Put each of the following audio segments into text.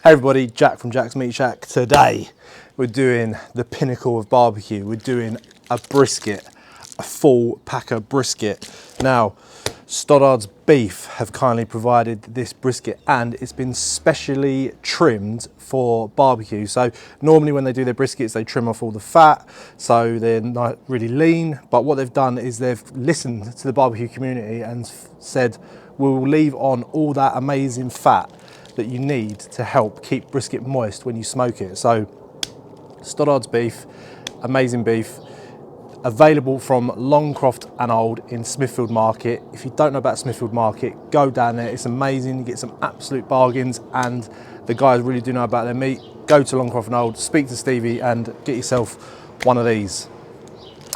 Hey everybody, Jack from Jack's Meat Shack. Today we're doing the pinnacle of barbecue. We're doing a brisket, a full packer brisket. Now, Stoddard's Beef have kindly provided this brisket and it's been specially trimmed for barbecue. So normally when they do their briskets, they trim off all the fat, so they're not really lean. But what they've done is they've listened to the barbecue community and said, we'll leave on all that amazing fat that you need to help keep brisket moist when you smoke it. So Stoddard's Beef, amazing beef, available from Longcroft and Old in Smithfield Market. If you don't know about Smithfield Market, go down there, it's amazing. You get some absolute bargains and the guys really do know about their meat. Go to Longcroft and Old, speak to Stevie and get yourself one of these.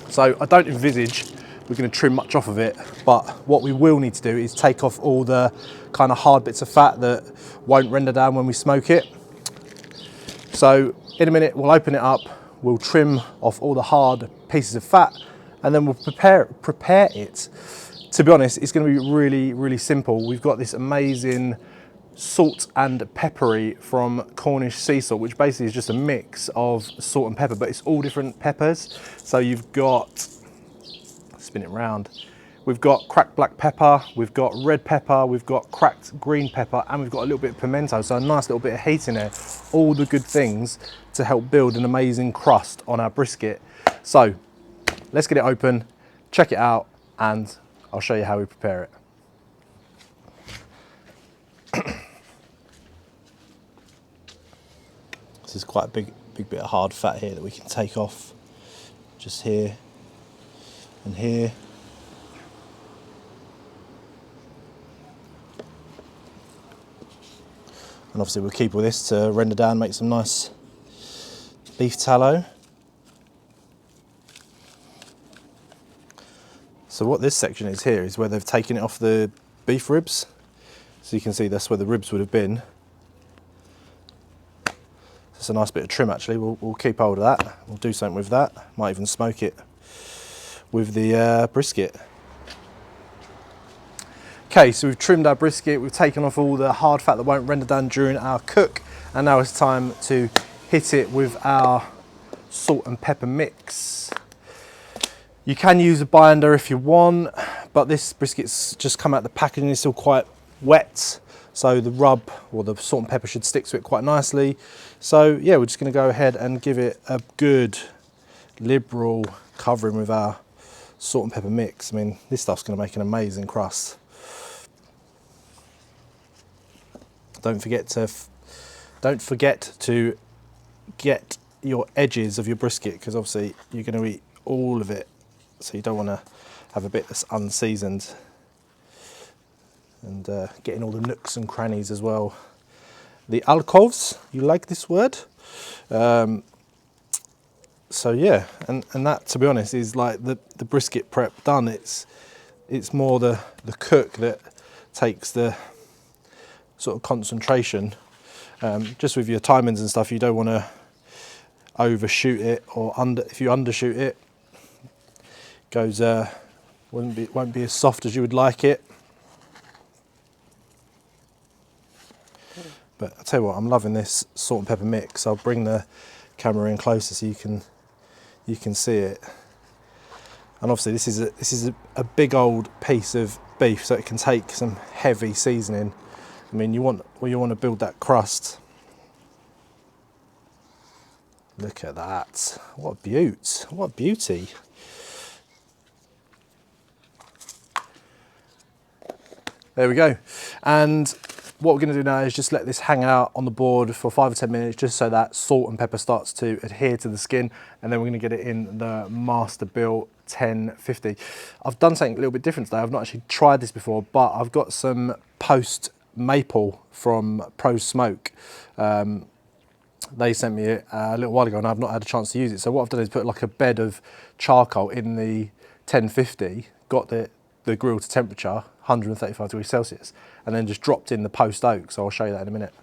So I don't envisage we're going to trim much off of it, but what we will need to do is take off all the kind of hard bits of fat that won't render down when we smoke it. So in a minute we'll open it up, we'll trim off all the hard pieces of fat and then we'll prepare it. To be honest, it's going to be really simple. We've got this amazing salt and peppery from Cornish sea salt, which basically is just a mix of salt and pepper, but it's all different peppers. So you've got, spin it round, we've got cracked black pepper, we've got red pepper, we've got cracked green pepper, and we've got a little bit of pimento, so a nice little bit of heat in there. All the good things to help build an amazing crust on our brisket. So let's get it open, check it out, and I'll show you how we prepare it. This is quite a big bit of hard fat here that we can take off, just here and here. And obviously we'll keep all this to render down, make some nice beef tallow. So what this section is here is where they've taken it off the beef ribs. So you can see that's where the ribs would have been. It's a nice bit of trim actually, we'll keep hold of that. We'll do something with that, might even smoke it with the brisket. Okay, so we've trimmed our brisket, we've taken off all the hard fat that won't render down during our cook, and now it's time to hit it with our salt and pepper mix. You can use a binder if you want, but this brisket's just come out the packaging, it's still quite wet, so the rub or the salt and pepper should stick to it quite nicely. So yeah, we're just going to go ahead and give it a good liberal covering with our salt and pepper mix. I mean, this stuff's going to make an amazing crust. Don't forget to get your edges of your brisket, because obviously you're going to eat all of it, so you don't want to have a bit that's unseasoned. And getting all the nooks and crannies as well. The alcoves, you like this word? So yeah, and that, to be honest, is like the brisket prep done. It's more the cook that takes the sort of concentration. Just with your timings and stuff, you don't want to overshoot it, or if you undershoot it, goes won't be as soft as you would like it. But I'll tell you what, I'm loving this salt and pepper mix. I'll bring the camera in closer so you can see it. And obviously this is a big old piece of beef, so it can take some heavy seasoning. I mean, you want to build that crust. Look at that! What a beaut! What a beauty! There we go. And what we're going to do now is just let this hang out on the board for 5 or 10 minutes, just so that salt and pepper starts to adhere to the skin, and then we're going to get it in the Masterbuilt 1050. I've done something a little bit different today. I've not actually tried this before, but I've got some post maple from Pro Smoke. They sent me it a little while ago and I've not had a chance to use it. So what I've done is put like a bed of charcoal in the 1050, got the grill to temperature, 135 degrees Celsius, and then just dropped in the post oak. So I'll show you that in a minute.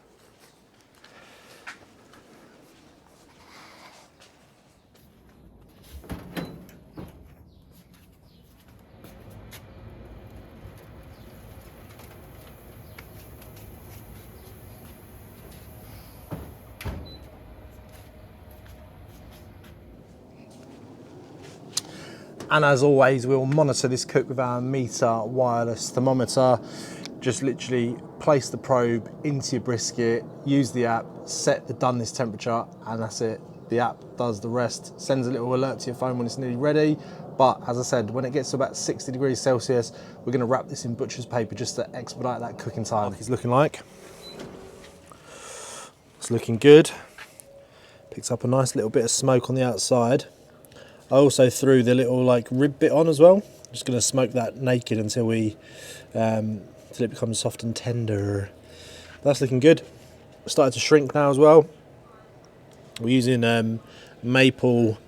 And as always, we'll monitor this cook with our meter wireless thermometer. Just literally place the probe into your brisket, use the app, set the doneness temperature, and that's it. The app does the rest, sends a little alert to your phone when it's nearly ready. But as I said, when it gets to about 60 degrees Celsius, we're gonna wrap this in butcher's paper just to expedite that cooking time. It's looking like. It's looking good. Picks up a nice little bit of smoke on the outside. I also threw the little like rib bit on as well. I'm just gonna smoke that naked until it becomes soft and tender. That's looking good. Starting to shrink now as well. We're using maple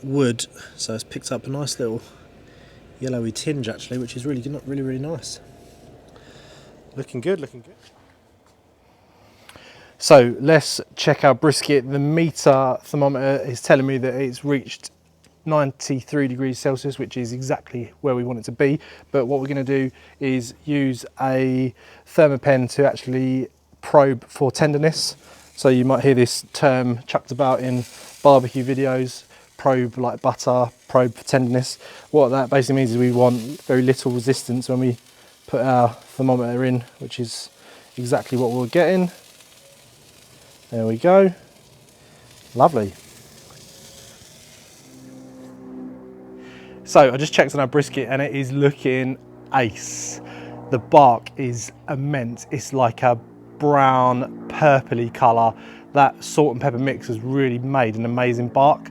wood, so it's picked up a nice little yellowy tinge actually, which is really nice. Looking good, looking good. So let's check our brisket. The meter thermometer is telling me that it's reached 93 degrees Celsius, which is exactly where we want it to be. But what we're going to do is use a thermopen to actually probe for tenderness. So you might hear this term chucked about in barbecue videos, probe like butter, probe for tenderness. What that basically means is we want very little resistance when we put our thermometer in, which is exactly what we're getting. There we go. Lovely. So I just checked on our brisket and it is looking ace. The bark is immense. It's like a brown purpley colour. That salt and pepper mix has really made an amazing bark.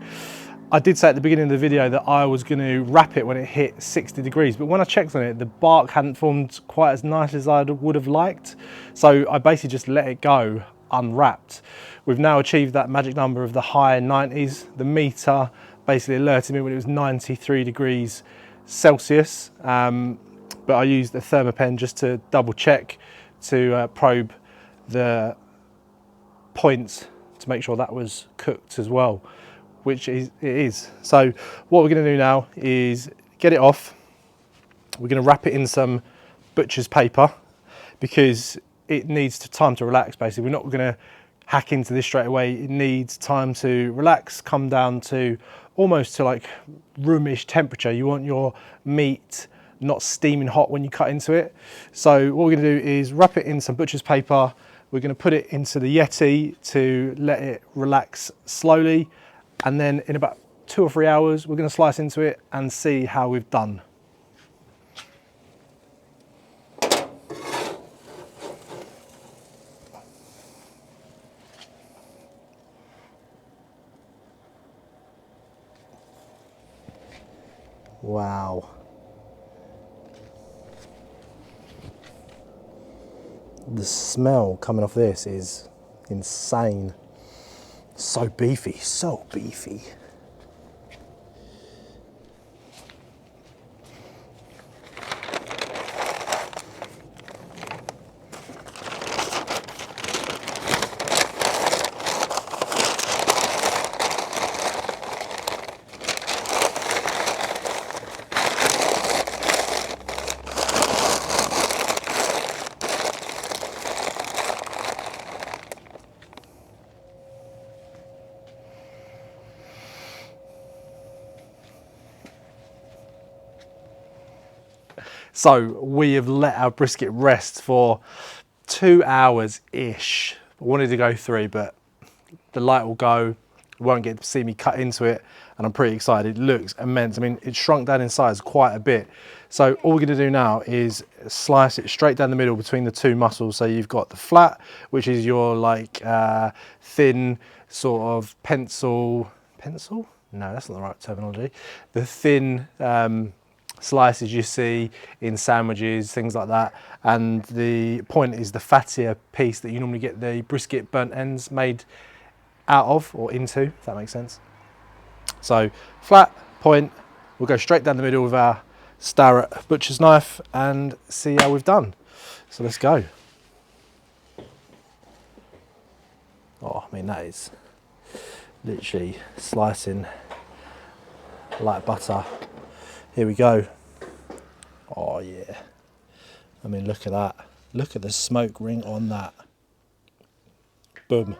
I did say at the beginning of the video that I was going to wrap it when it hit 60 degrees, but when I checked on it, the bark hadn't formed quite as nice as I would have liked. So I basically just let it go unwrapped. We've now achieved that magic number of the high 90s. The meter basically alerted me when it was 93 degrees Celsius, but I used the thermopen just to double check to probe the points to make sure that was cooked as well, which it is. So what we're going to do now is get it off. We're going to wrap it in some butcher's paper because it needs time to relax basically. We're not going to hack into this straight away. It needs time to relax, come down to almost to like roomish temperature. You want your meat not steaming hot when you cut into it. So what we're going to do is wrap it in some butcher's paper. We're going to put it into the Yeti to let it relax slowly, and then in about 2 or 3 hours we're going to slice into it and see how we've done. Wow. The smell coming off this is insane. So beefy, so beefy. So we have let our brisket rest for 2 hours-ish. I wanted to go 3, but the light will go, you won't get to see me cut into it, and I'm pretty excited. It looks immense. I mean, it shrunk down in size quite a bit. So all we're gonna do now is slice it straight down the middle between the 2 muscles. So you've got the flat, which is your like thin sort of pencil? No, that's not the right terminology. The thin slices you see in sandwiches, things like that. And the point is the fattier piece that you normally get the brisket burnt ends made out of or into, if that makes sense. So flat, point, we'll go straight down the middle with our Starrett butcher's knife and see how we've done. So let's go. Oh, I mean, that is literally slicing like butter. Here we go. Oh yeah. I mean, look at that. Look at the smoke ring on that. Boom.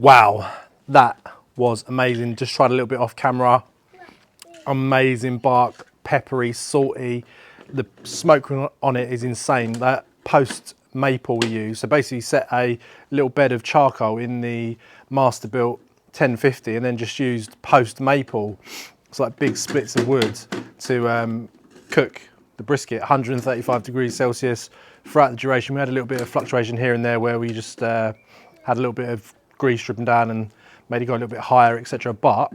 Wow, that was amazing. Just tried a little bit off camera. Amazing bark, peppery, salty. The smoke on it is insane. That post maple we use, so basically set a little bed of charcoal in the masterbuilt 1050 and then just used post maple. It's like big splits of wood to cook the brisket, 135 degrees Celsius throughout the duration. We had a little bit of fluctuation here and there where we just had a little bit of grease dripping down and made it go a little bit higher, etc. But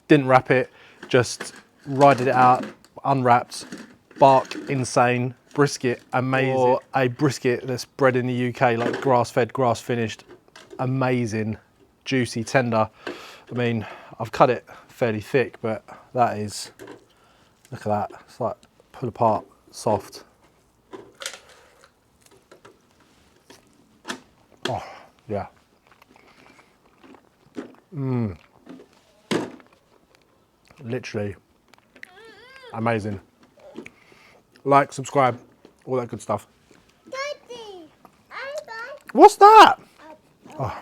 didn't wrap it, just rided it out, unwrapped, bark insane, brisket amazing. Or a brisket that's bred in the UK, like grass-fed, grass-finished, amazing, juicy, tender. I mean, I've cut it fairly thick, but that is, look at that, it's like pull apart, soft. Oh, yeah. Literally amazing. Like, subscribe, all that good stuff. Daddy, What's that? Oh.